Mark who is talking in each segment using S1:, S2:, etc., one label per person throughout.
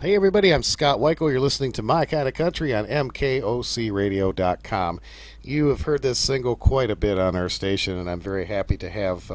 S1: Hey everybody, I'm Scott Weichel. You're listening to My Kind of Country on MKOCRadio.com. You have heard this single quite a bit on our station, and I'm very happy to have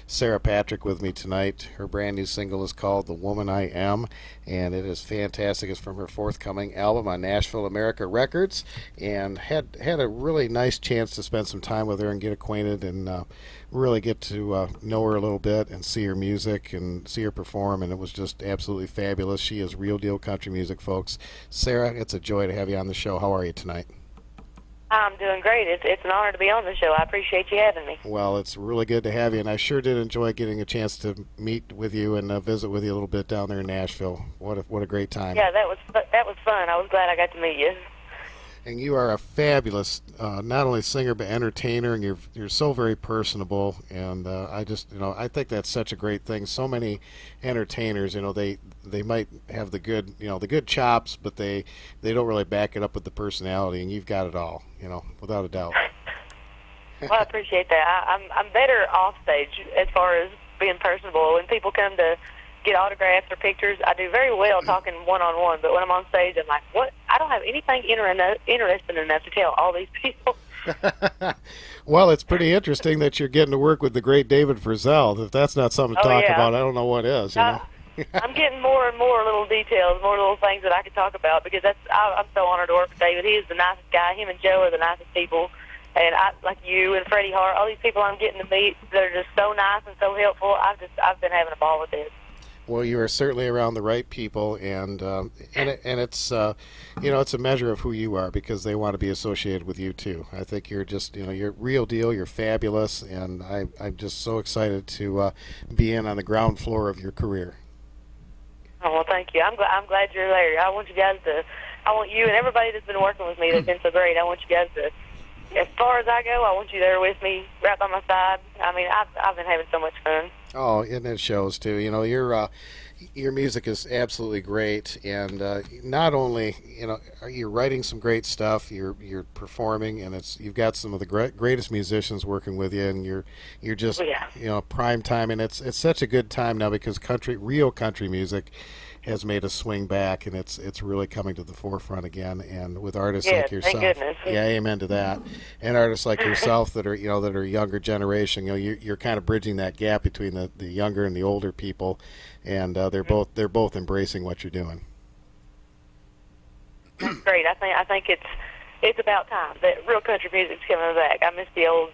S1: Sarah Patrick with me tonight. Her brand new single is called The Woman I Am, and it is fantastic. It's from her forthcoming album on Nashville America Records, and had a really nice chance to spend some time with her and get acquainted and really get to know her a little bit and see her music and see her perform, and it was just absolutely fabulous. She is real deal country music, folks. Sarah, it's a joy to have you on the show. How are you tonight?
S2: I'm doing great. It's an honor to be on the show. I appreciate you having me.
S1: Well, it's really good to have you, and I sure did enjoy getting a chance to meet with you and visit with you a little bit down there in Nashville. What a great time!
S2: Yeah, that was fun. I was glad I got to meet you.
S1: And you are a fabulous, not only singer but entertainer, and you're so very personable. And I just, I think that's such a great thing. So many entertainers, they might have the good, the good chops, but they don't really back it up with the personality. And you've got it all, without a doubt.
S2: Well, I appreciate that. I'm better off stage as far as being personable. When people come to get autographs or pictures, I do very well talking one-on-one, but when I'm on stage, I'm like, what? I don't have anything interesting enough to tell all these people.
S1: Well, it's pretty interesting that you're getting to work with the great David Frizzell. If that's not something to
S2: Oh,
S1: talk
S2: yeah.
S1: about, I don't know what is,
S2: I'm getting more and more little details, more little things that I can talk about, because I'm so honored to work with David. He is the nicest guy. Him and Joe are the nicest people. And I, like you and Freddie Hart, all these people I'm getting to meet, they're just so nice and so helpful. I've been having a ball with this.
S1: Well, you are certainly around the right people, and it's it's a measure of who you are because they want to be associated with you too. I think you're just you're real deal. You're fabulous, and I'm just so excited to be in on the ground floor of your career.
S2: Oh, well, thank you. I'm glad you're there. I want you and everybody that's been working with me that's been so great. I want you guys to, as far as I go, I want you there with me, right by my side. I mean, I've been having so much fun.
S1: Oh, and it shows too. Your music is absolutely great, and not only you're writing some great stuff, you're performing, and you've got some of the greatest musicians working with you, and you're just
S2: Oh, yeah.
S1: prime time, and it's such a good time now because real country music has made a swing back, and it's really coming to the forefront again. And with artists
S2: Yeah,
S1: like
S2: thank
S1: yourself,
S2: goodness.
S1: yeah, amen to that. And artists like yourself that are that are younger generation, you're kind of bridging that gap between the younger and the older people, and they're both embracing what you're doing.
S2: That's great. I think it's about time that real country music's coming back. I miss the old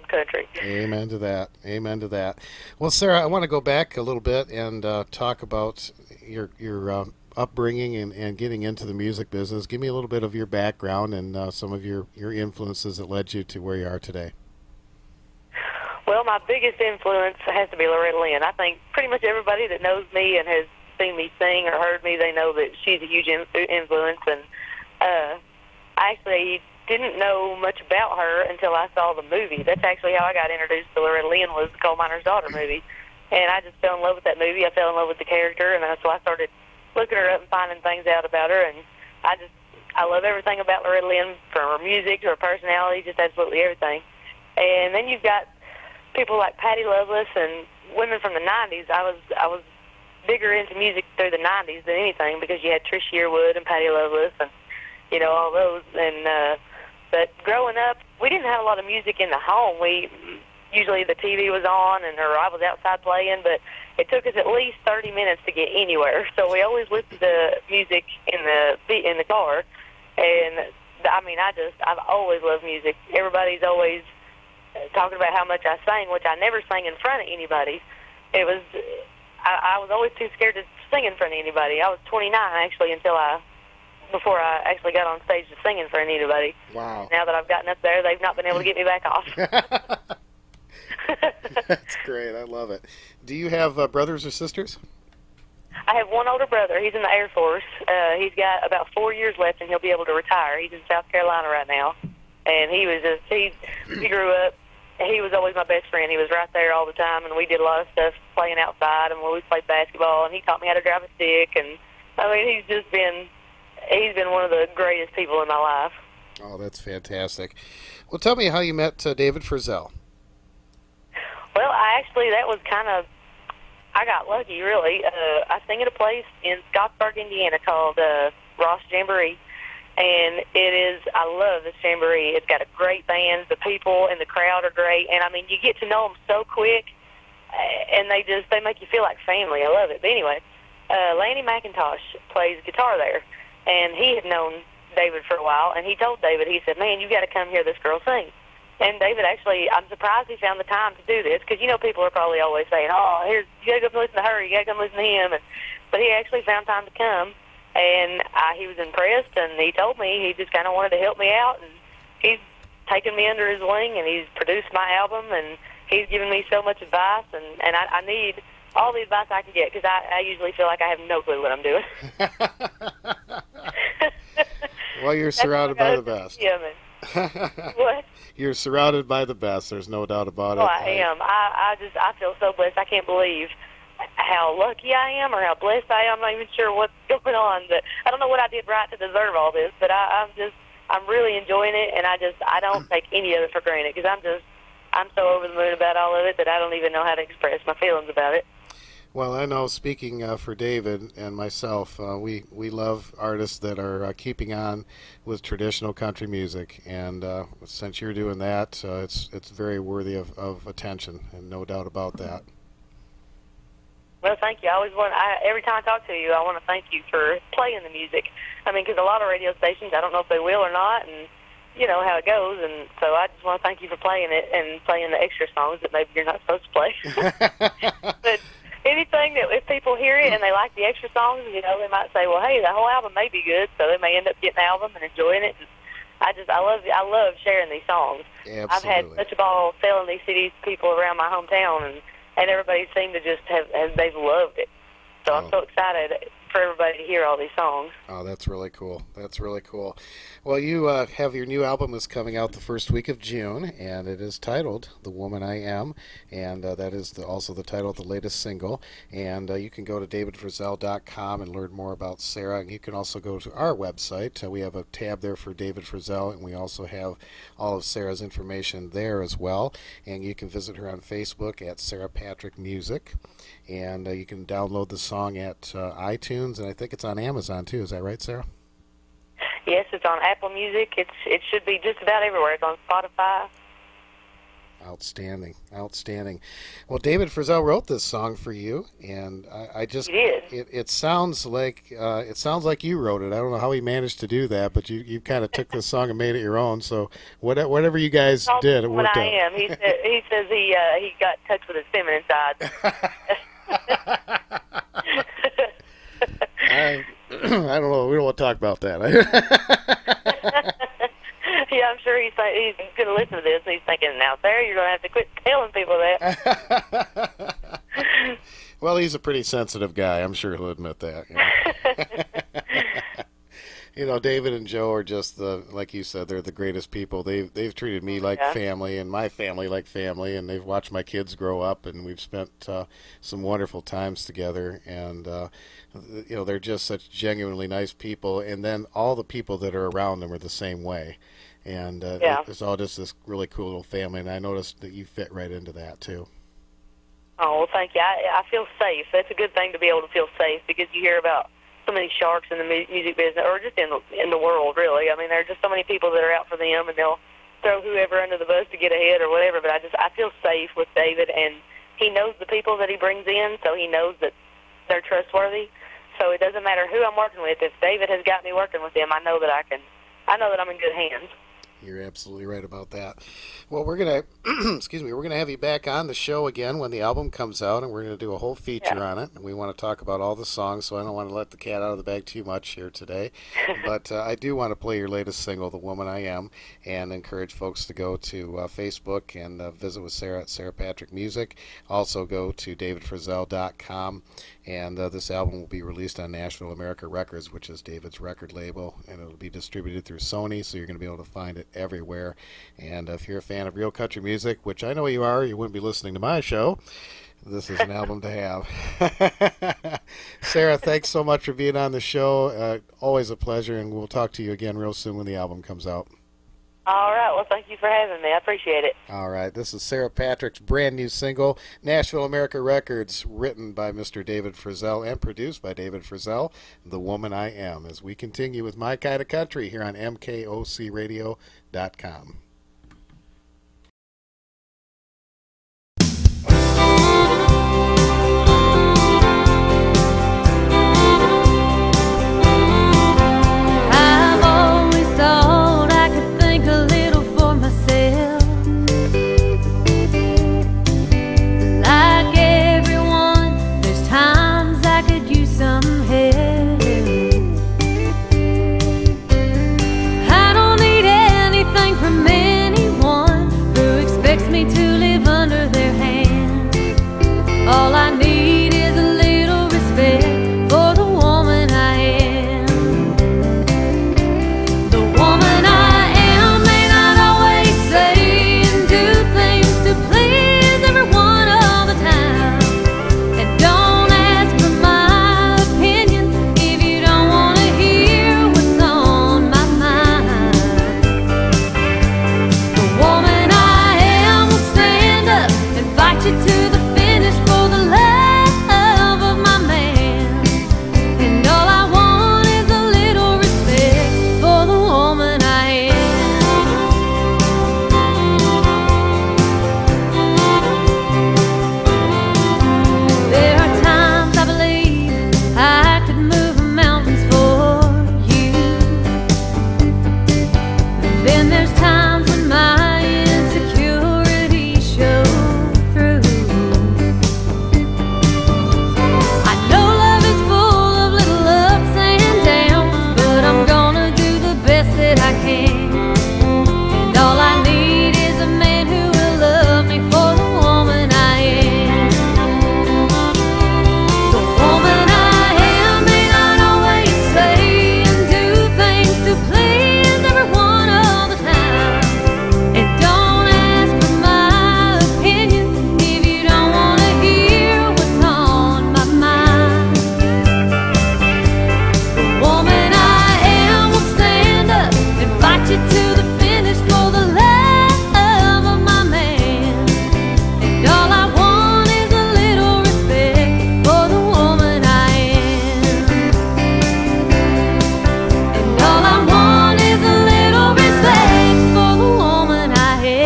S2: country.
S1: Amen to that. Amen to that. Well, Sarah, I want to go back a little bit and talk about your upbringing and getting into the music business. Give me a little bit of your background and some of your influences that led you to where you are today.
S2: Well, my biggest influence has to be Loretta Lynn. I think pretty much everybody that knows me and has seen me sing or heard me, they know that she's a huge influence. And I actually didn't know much about her until I saw the movie. That's actually how I got introduced to Loretta Lynn, was the Coal Miner's Daughter movie. And I just fell in love with that movie. I fell in love with the character, and so I started looking her up and finding things out about her. And I love everything about Loretta Lynn, from her music to her personality, just absolutely everything. And then you've got people like Patty Loveless and women from the '90s. I was bigger into music through the '90s than anything, because you had Trish Yearwood and Patty Loveless and all those. And but growing up, we didn't have a lot of music in the home. We usually the TV was on, or I was outside playing, but it took us at least 30 minutes to get anywhere. So we always listened to music in the car. And I mean, I've always loved music. Everybody's always talking about how much I sang, which I never sang in front of anybody. I was always too scared to sing in front of anybody. I was 29 actually before I actually got on stage to sing in front of anybody.
S1: Wow.
S2: Now that I've gotten up there, they've not been able to get me back off.
S1: That's great. I love it. Do you have brothers or sisters?
S2: I have one older brother. He's in the Air Force. He's got about 4 years left, and he'll be able to retire. He's in South Carolina right now. And he grew up. He was always my best friend. He was right there all the time, and we did a lot of stuff playing outside, and we played basketball, and he taught me how to drive a stick. And I mean, he's been one of the greatest people in my life.
S1: Oh, that's fantastic. Well, tell me how you met David Frizzell.
S2: Well, that was kind of, I got lucky, really. I sing at a place in Scottsburg, Indiana called Ross Jamboree. And I love this jamboree. It's got a great band. The people and the crowd are great. And, I mean, you get to know them so quick, and they make you feel like family. I love it. But anyway, Lanny McIntosh plays guitar there, and he had known David for a while, and he told David, he said, man, you got to come hear this girl sing. And David actually, I'm surprised he found the time to do this, because, you know, people are probably always saying, oh, you got to come listen to her, you got to come listen to him. But he actually found time to come. And he was impressed, and he told me he just kind of wanted to help me out, and he's taken me under his wing, and he's produced my album, and he's given me so much advice, and I need all the advice I can get, because I usually feel like I have no clue what I'm doing.
S1: Well, you're surrounded by the best.
S2: What?
S1: You're surrounded by the best. There's no doubt about it.
S2: Oh, I am. I feel so blessed. I can't believe how lucky I am, or how blessed I am. I'm not even sure what's going on. But I don't know what I did right to deserve all this. But I'm really enjoying it, and I don't take any of it for granted, because I'm so over the moon about all of it that I don't even know how to express my feelings about it.
S1: Well, I know, speaking for David and myself, we love artists that are keeping on with traditional country music, and since you're doing that, it's very worthy of attention, and no doubt about that.
S2: Well, thank you. Every time I talk to you, I want to thank you for playing the music. I mean, because a lot of radio stations, I don't know if they will or not, and you know how it goes. And so I just want to thank you for playing it and playing the extra songs that maybe you're not supposed to play. But anything that if people hear it and they like the extra songs, you know, they might say, well, hey, the whole album may be good, so they may end up getting the album and enjoying it. And I love sharing these songs.
S1: Absolutely.
S2: I've had such a ball selling these CDs to people around my hometown, and everybody seemed to just they've loved it. So I'm so excited for everybody to hear all these songs.
S1: Oh, that's really cool. That's really cool. Well, you have your new album is coming out the first week of June, and it is titled The Woman I Am, and that is also the title of the latest single. And you can go to davidfrizzell.com and learn more about Sarah. And you can also go to our website. We have a tab there for David Frizzell, and we also have all of Sarah's information there as well. And you can visit her on Facebook at Sarah Patrick Music. And you can download the song at iTunes, and I think it's on Amazon too. Is that right, Sarah?
S2: Yes, it's on Apple Music. It should be just about everywhere. It's on Spotify.
S1: Outstanding, outstanding. Well, David Frizzell wrote this song for you, and I just
S2: he did.
S1: It sounds like you wrote it. I don't know how he managed to do that, but you kind of took this song and made it your own. So whatever you guys did, it worked out.
S2: I am. He says he got in touch with his feminine side.
S1: I don't know. We don't want to talk about that.
S2: Yeah, I'm sure he's going to listen to this, and he's thinking, now, Sarah, you're going to have to quit telling people that.
S1: Well, he's a pretty sensitive guy. I'm sure he'll admit that. You know? You know, David and Joe are just like you said, they're the greatest people. They've treated me like family, and my family like family, and they've watched my kids grow up, and we've spent some wonderful times together. And you know, they're just such genuinely nice people. And then all the people that are around them are the same way. And it's all just this really cool little family. And I noticed that you fit right into that too.
S2: Oh, well, thank you. I feel safe. That's a good thing to be able to feel safe, because you hear about so many sharks in the music business, or just in the world, really. I mean, there are just so many people that are out for them, and they'll throw whoever under the bus to get ahead or whatever. But I feel safe with David, and he knows the people that he brings in, so he knows that they're trustworthy. So it doesn't matter who I'm working with. If David has got me working with him, I know that I'm in good hands.
S1: You're absolutely right about that. Well, we're gonna we're gonna have you back on the show again when the album comes out, and we're gonna do a whole feature on it. And we want to talk about all the songs, so I don't want to let the cat out of the bag too much here today. But I do want to play your latest single, "The Woman I Am," and encourage folks to go to Facebook and visit with Sarah at Sarah Patrick Music. Also go to davidfrizzell.com, and this album will be released on Nashville America Records, which is David's record label, and it'll be distributed through Sony, so you're going to be able to find it everywhere. And if you're a fan of real country music, which I know you are, you wouldn't be listening to my show, this is an album to have. Sarah, thanks so much for being on the show. Always a pleasure, and we'll talk to you again real soon when the album comes out.
S2: All right. Well, thank you for having me. I appreciate it.
S1: All right, this is Sarah Patrick's brand new single, Nashville America Records, written by Mr. David Frizzell and produced by David Frizzell, The Woman I Am, as we continue with My Kind of Country here on MKOCRadio.com.
S3: All I need is a little respect for the woman I am. The woman I am may not always say and do things to please everyone all the time. And don't ask for my opinion if you don't want to hear what's on my mind. The woman I am will stand up and fight you to the finish for the love of my man. And all I want is a little respect for the woman I am. There are times I believe I could move mountains for you. And then there's times when my insecurities show through. I know love is full of little ups and downs, but I'm gonna do the best that I can. And all I need is a man who will love me for the woman I am. The woman I am may not always say and do things to please everyone all the time. And don't ask for my opinion if you don't want to hear what's on my mind. The woman I am will stand up and fight you to the finish for the love of my man. And all I want is a little respect for the woman I am. And all I want is a little respect for the woman I am.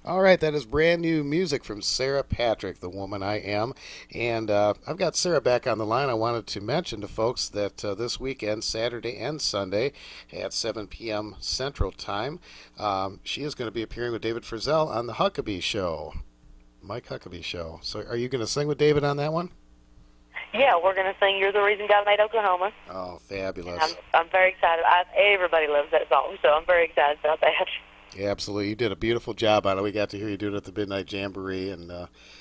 S1: All right, that is brand new music from Sarah Patrick, The Woman I Am. And I've got Sarah back on the line. I wanted to mention to folks that this weekend, Saturday and Sunday, at 7 p.m. Central Time, she is going to be appearing with David Frizzell on the Huckabee Show, Mike Huckabee Show. So are you going to sing with David on that one?
S2: Yeah, we're going to sing "You're the Reason God Made Oklahoma."
S1: Oh, fabulous.
S2: I'm very excited. Everybody loves that song, so I'm very excited about that.
S1: Yeah, absolutely. You did a beautiful job on it. We got to hear you do it at the Midnight Jamboree, and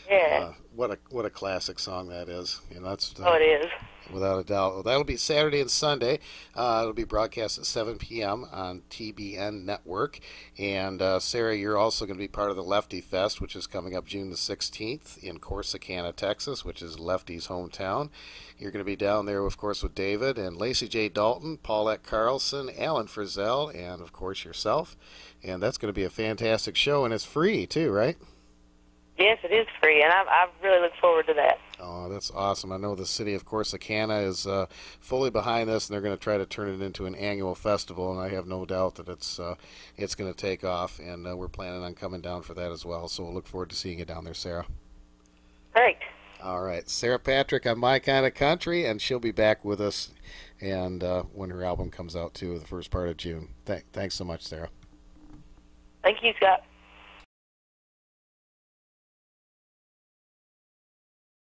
S2: Yeah.
S1: what a classic song that is. You know, that's
S2: Oh, it is.
S1: without a doubt. Well, that'll be Saturday and Sunday. It'll be broadcast at 7 p.m. on TBN Network. And Sarah, you're also going to be part of the Lefty Fest, which is coming up June the 16th in Corsicana, Texas, which is Lefty's hometown. You're going to be down there, of course, with David and Lacey J. Dalton, Paulette Carlson, Alan Frizzell, and, of course, yourself. And that's going to be a fantastic show, and it's free, too, right?
S2: Yes, it is free, and I really look forward to that.
S1: Oh, that's awesome. I know the city of Corsicana is fully behind this, and they're going to try to turn it into an annual festival, and I have no doubt that it's going to take off, and we're planning on coming down for that as well. So we'll look forward to seeing you down there, Sarah.
S2: Great.
S1: All right. Sarah Patrick on My Kind of Country, and she'll be back with us and when her album comes out, too, the first part of June. Thanks so much, Sarah.
S2: Thank you, Scott.